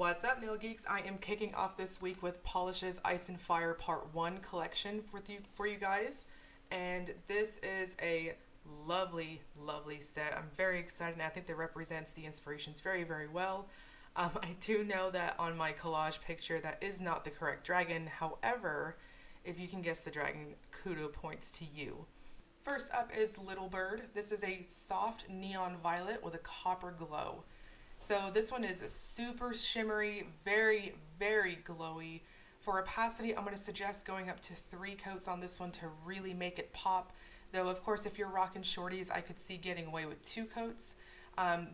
What's up, nail geeks? I am kicking off this week with Pahlish's Ice and Fire Part 1 collection for you guys. And this is a lovely, lovely set. I'm very excited, and I think that represents the inspirations very, very well. I do know that on my collage picture that is not the correct dragon. However, if you can guess the dragon, kudo points to you. First up is Little Bird. This is a soft neon violet with a copper glow. So this one is a super shimmery, very, very glowy. For opacity, I'm going to suggest going up to 3 coats on this one to really make it pop. Though, of course, if you're rocking shorties, I could see getting away with 2 coats.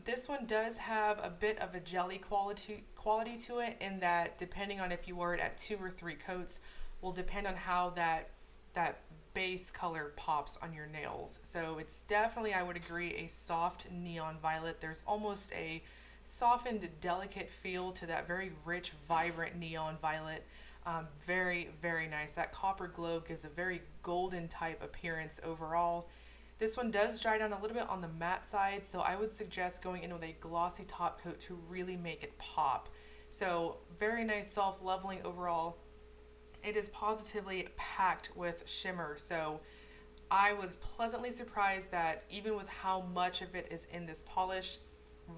This one does have a bit of a jelly quality to it, in that depending on if you wear it at 2 or 3 coats will depend on how that base color pops on your nails. So it's definitely, I would agree, a soft neon violet. There's almost a softened, delicate feel to that very rich, vibrant neon violet. Very, very nice. That copper glow gives a very golden type appearance overall. This one does dry down a little bit on the matte side, so I would suggest going in with a glossy top coat to really make it pop. So very nice self-leveling overall. It is positively packed with shimmer, so I was pleasantly surprised that even with how much of it is in this polish,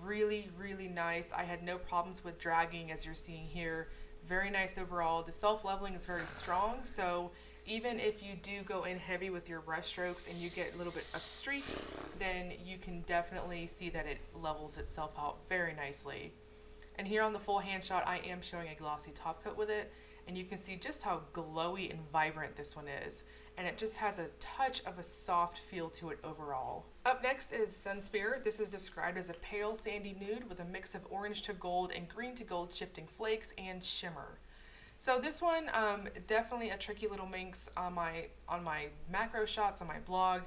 really, really nice. I had no problems with dragging, as you're seeing here. Very nice overall. The self-leveling is very strong, so even if you do go in heavy with your brush strokes and you get a little bit of streaks, then you can definitely see that it levels itself out very nicely. And here on the full hand shot, I am showing a glossy top coat with it, and you can see just how glowy and vibrant this one is. And it just has a touch of a soft feel to it overall. Up next is Sunspear. This is described as a pale sandy nude with a mix of orange to gold and green to gold shifting flakes and shimmer. So this one, definitely a tricky little minx on my macro shots on my blog.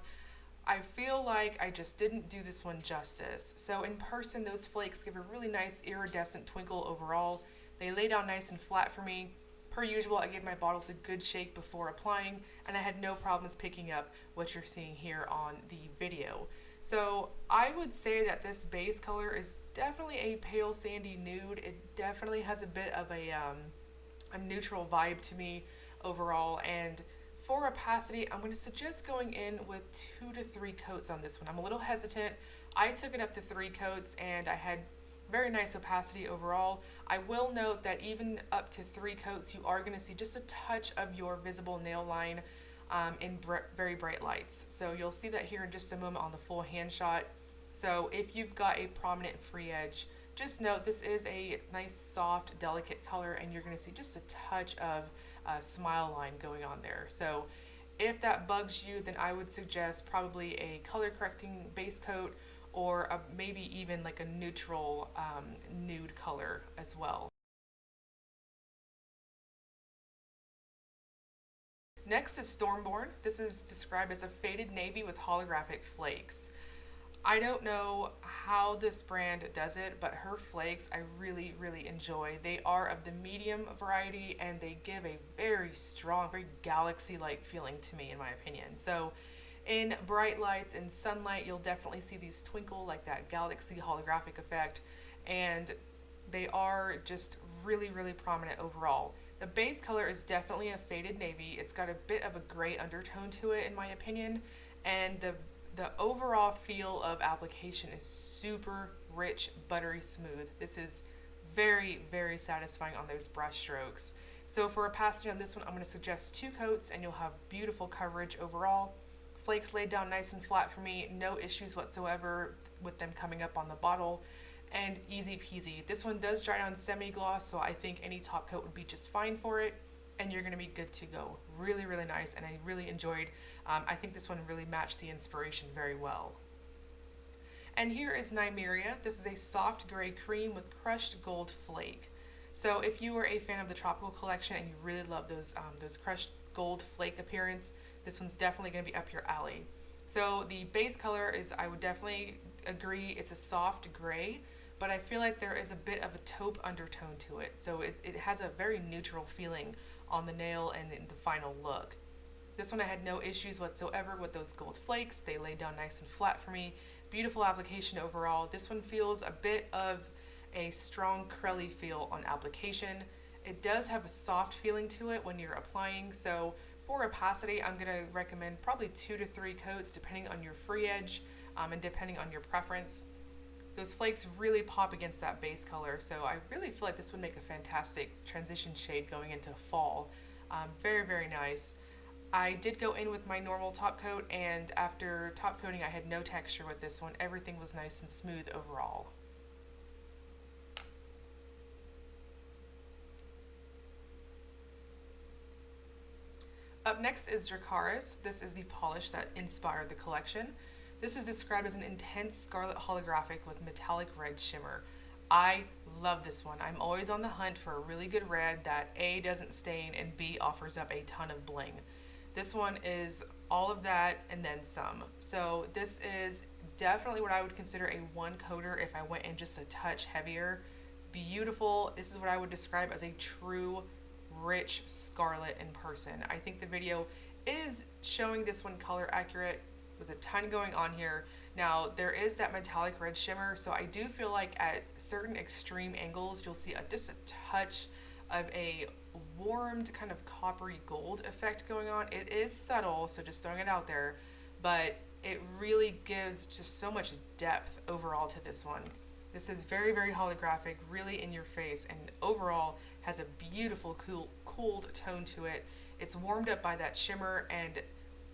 I feel like I just didn't do this one justice. So in person, those flakes give a really nice iridescent twinkle overall. They lay down nice and flat for me. Per usual, I gave my bottles a good shake before applying, and I had no problems picking up what you're seeing here on the video. So I would say that this base color is definitely a pale sandy nude. It definitely has a bit of a neutral vibe to me overall, and for opacity, I'm going to suggest going in with 2 to 3 coats on this one. I'm a little hesitant. I took it up to 3 coats, and I had very nice opacity overall. I will note that even up to 3 coats, you are going to see just a touch of your visible nail line in very bright lights. So you'll see that here in just a moment on the full hand shot. So if you've got a prominent free edge, just note this is a nice, soft, delicate color, and you're going to see just a touch of smile line going on there. So if that bugs you, then I would suggest probably a color correcting base coat, or maybe even like a neutral nude color as well. Next is Stormborn. This is described as a faded navy with holographic flakes. I don't know how this brand does it, but her flakes I really, really enjoy. They are of the medium variety, and they give a very strong, very galaxy-like feeling to me, in my opinion. So in bright lights and sunlight, you'll definitely see these twinkle, like that galaxy holographic effect, and they are just really, really prominent overall. The base color is definitely a faded navy. It's got a bit of a gray undertone to it, in my opinion, and the overall feel of application is super rich, buttery smooth. This is very, very satisfying on those brush strokes. So for opacity on this one, I'm going to suggest 2 coats, and you'll have beautiful coverage overall. Flakes laid down nice and flat for me, no issues whatsoever with them coming up on the bottle, and easy peasy. This one does dry down semi-gloss, so I think any top coat would be just fine for it, and you're going to be good to go. Really, really nice, and I really enjoyed. I think this one really matched the inspiration very well. And here is Nymeria. This is a soft gray cream with crushed gold flake. So if you are a fan of the tropical collection and you really love those crushed gold flake appearance, this one's definitely going to be up your alley. So the base color is, I would definitely agree, it's a soft gray, but I feel like there is a bit of a taupe undertone to it. So it has a very neutral feeling on the nail and in the final look. This one I had no issues whatsoever with those gold flakes. They laid down nice and flat for me. Beautiful application overall. This one feels a bit of a strong curly feel on application. It does have a soft feeling to it when you're applying, so for opacity, I'm going to recommend probably 2 to 3 coats depending on your free edge and depending on your preference. Those flakes really pop against that base color, so I really feel like this would make a fantastic transition shade going into fall. Very, very nice. I did go in with my normal top coat, and after top coating I had no texture with this one. Everything was nice and smooth overall. Up next is Dracarys. This is the polish that inspired the collection. This is described as an intense scarlet holographic with metallic red shimmer. I love this one. I'm always on the hunt for a really good red that A, doesn't stain, and B, offers up a ton of bling. This one is all of that and then some. So this is definitely what I would consider a one coater if I went in just a touch heavier. Beautiful. This is what I would describe as a true rich scarlet in person. I think the video is showing this one color accurate. There's a ton going on here. Now there is that metallic red shimmer, so I do feel like at certain extreme angles you'll see just a touch of a warmed kind of coppery gold effect going on. It is subtle, so just throwing it out there, but it really gives just so much depth overall to this one. This is very, very holographic, really in your face, and overall has a beautiful cooled tone to it. It's warmed up by that shimmer and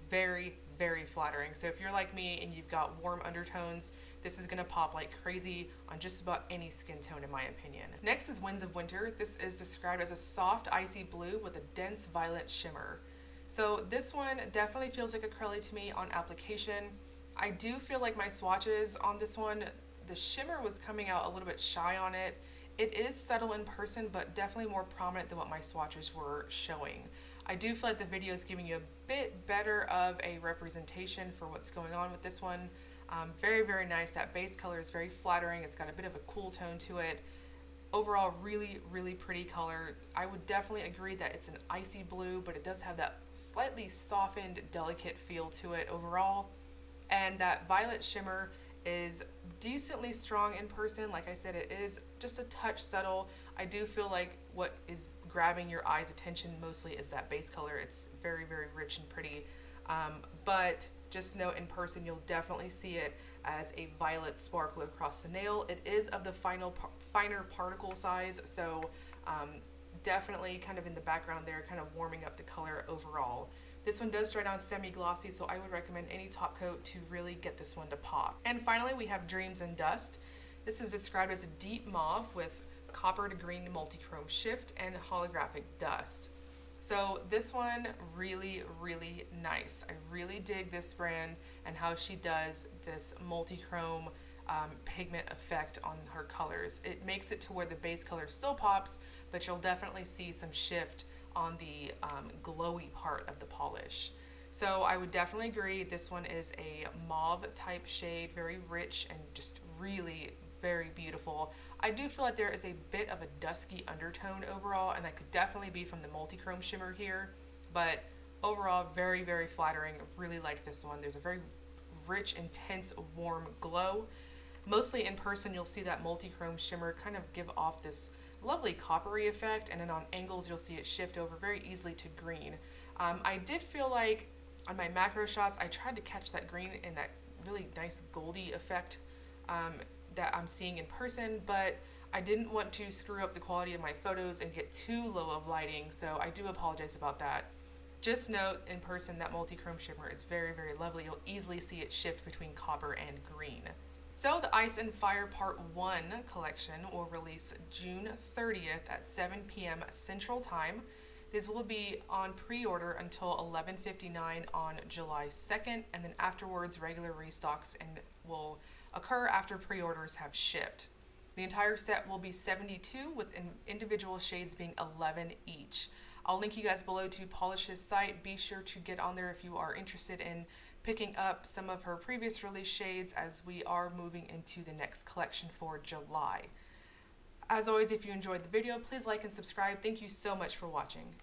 very, very flattering. So if you're like me and you've got warm undertones, this is gonna pop like crazy on just about any skin tone in my opinion. Next is Winds of Winter. This is described as a soft icy blue with a dense violet shimmer. So this one definitely feels like acrylic to me on application. I do feel like my swatches on this one, the shimmer was coming out a little bit shy on it. It is subtle in person, but definitely more prominent than what my swatches were showing. I do feel like the video is giving you a bit better of a representation for what's going on with this one. Very, very nice. That base color is very flattering. It's got a bit of a cool tone to it. Overall, really, really pretty color. I would definitely agree that it's an icy blue, but it does have that slightly softened, delicate feel to it overall. And that violet shimmer is decently strong in person. Like I said, it is just a touch subtle. I do feel like what is grabbing your eye's attention mostly is that base color. It's very, very rich and pretty. But just know in person, you'll definitely see it as a violet sparkle across the nail. It is of the finer particle size, so definitely kind of in the background there, kind of warming up the color overall. This one does dry down semi-glossy, so I would recommend any top coat to really get this one to pop. And finally, we have Dreams and Dust. This is described as a deep mauve with copper to green multi-chrome shift and holographic dust. So this one really, really nice. I really dig this brand and how she does this multi-chrome pigment effect on her colors. It makes it to where the base color still pops, but you'll definitely see some shift on the glowy part of the polish. So I would definitely agree this one is a mauve type shade, very rich and just really very beautiful. I do feel like there is a bit of a dusky undertone overall, and that could definitely be from the multi-chrome shimmer here, but overall very, very flattering. Really liked this one. There's a very rich, intense, warm glow. Mostly in person you'll see that multi-chrome shimmer kind of give off this lovely coppery effect, and then on angles you'll see it shift over very easily to green. I did feel like on my macro shots I tried to catch that green in that really nice goldy effect that I'm seeing in person, but I didn't want to screw up the quality of my photos and get too low of lighting, so I do apologize about that. Just note in person that multi-chrome shimmer is very, very lovely. You'll easily see it shift between copper and green. So the Ice and Fire Part 1 collection will release June 30th at 7 p.m. Central Time. This will be on pre-order until 11:59 on July 2nd, and then afterwards regular restocks and will occur after pre-orders have shipped. The entire set will be 72 with individual shades being 11 each. I'll link you guys below to Pahlish's site. Be sure to get on there if you are interested in picking up some of her previous release shades, as we are moving into the next collection for July. As always, if you enjoyed the video, please like and subscribe. Thank you so much for watching.